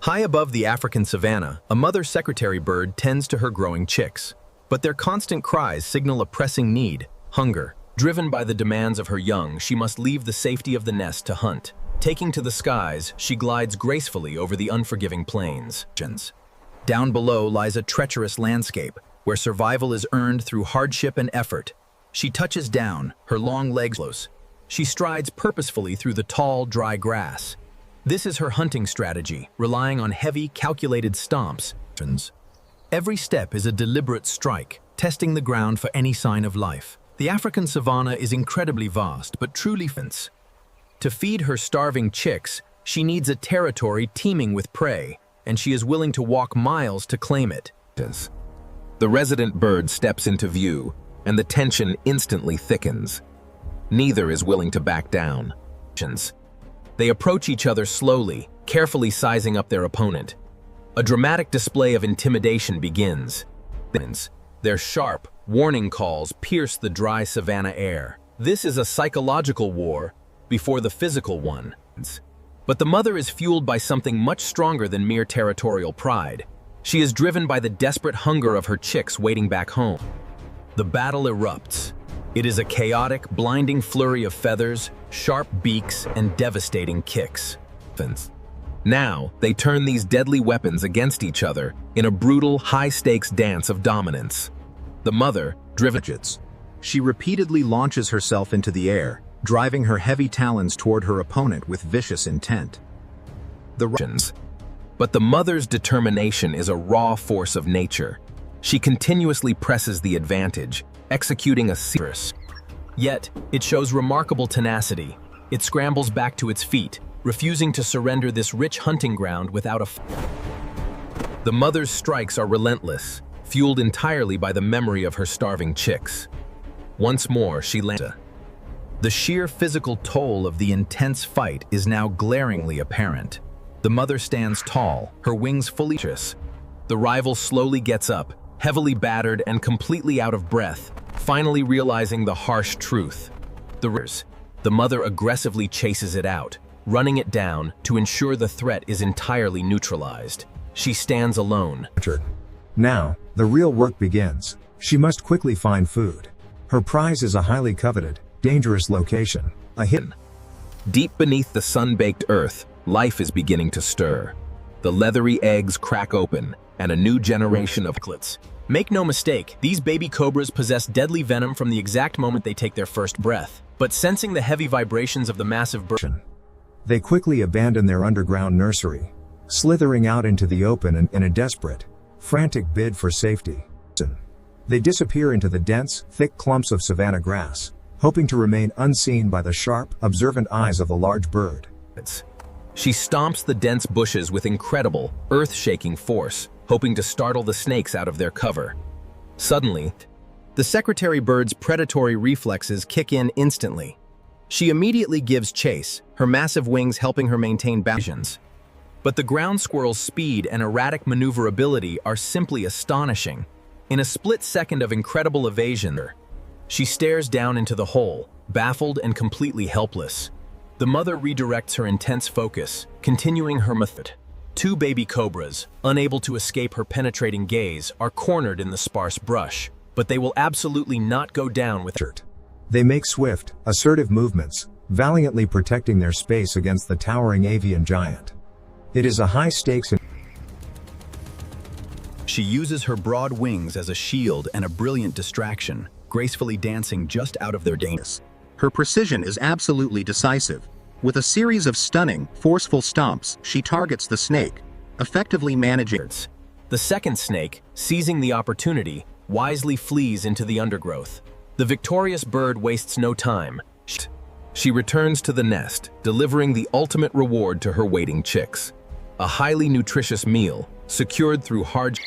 High above the African savanna, a mother secretary bird tends to her growing chicks. But their constant cries signal a pressing need, hunger. Driven by the demands of her young, she must leave the safety of the nest to hunt. Taking to the skies, she glides gracefully over the unforgiving plains. Down below lies a treacherous landscape, where survival is earned through hardship and effort. She touches down, her long legs close. She strides purposefully through the tall, dry grass. This is her hunting strategy, relying on heavy, calculated stomps. Every step is a deliberate strike, testing the ground for any sign of life. The African savanna is incredibly vast, but truly fence. To feed her starving chicks, she needs a territory teeming with prey, and she is willing to walk miles to claim it. The resident bird steps into view, and the tension instantly thickens. Neither is willing to back down. They approach each other slowly, carefully sizing up their opponent. A dramatic display of intimidation begins. Their sharp, warning calls pierce the dry savanna air. This is a psychological war before the physical one. But the mother is fueled by something much stronger than mere territorial pride. She is driven by the desperate hunger of her chicks waiting back home. The battle erupts. It is a chaotic, blinding flurry of feathers, sharp beaks, and devastating kicks. Now, they turn these deadly weapons against each other in a brutal, high-stakes dance of dominance. The mother, driven, she repeatedly launches herself into the air, driving her heavy talons toward her opponent with vicious intent. But the mother's determination is a raw force of nature. She continuously presses the advantage, executing a series. Yet, it shows remarkable tenacity. It scrambles back to its feet, refusing to surrender this rich hunting ground without a fight. The mother's strikes are relentless, fueled entirely by the memory of her starving chicks. Once more, she lands. The sheer physical toll of the intense fight is now glaringly apparent. The mother stands tall, her wings fully stretched. The rival slowly gets up, heavily battered and completely out of breath, finally realizing the harsh truth. The mother aggressively chases it out, running it down to ensure the threat is entirely neutralized. She stands alone. Now, the real work begins. She must quickly find food. Her prize is a highly coveted, dangerous location, a hidden. Deep beneath the sun-baked earth, life is beginning to stir. The leathery eggs crack open, and a new generation of clits. Make no mistake, these baby cobras possess deadly venom from the exact moment they take their first breath. But sensing the heavy vibrations of the massive bird, they quickly abandon their underground nursery, slithering out into the open in a desperate, frantic bid for safety. They disappear into the dense, thick clumps of savanna grass, hoping to remain unseen by the sharp, observant eyes of the large bird. She stomps the dense bushes with incredible, earth-shaking force, hoping to startle the snakes out of their cover. Suddenly, the secretary bird's predatory reflexes kick in instantly. She immediately gives chase, her massive wings helping her maintain balance. But the ground squirrel's speed and erratic maneuverability are simply astonishing. In a split second of incredible evasion, she stares down into the hole, baffled and completely helpless. The mother redirects her intense focus, continuing her method. Two baby cobras, unable to escape her penetrating gaze, are cornered in the sparse brush, but they will absolutely not go down with her. They make swift, assertive movements, valiantly protecting their space against the towering avian giant. It is a high-stakes. She uses her broad wings as a shield and a brilliant distraction, gracefully dancing just out of their danger. Her precision is absolutely decisive. With a series of stunning, forceful stomps, she targets the snake, effectively managing. The second snake, seizing the opportunity, wisely flees into the undergrowth. The victorious bird wastes no time. She returns to the nest, delivering the ultimate reward to her waiting chicks. A highly nutritious meal, secured through hard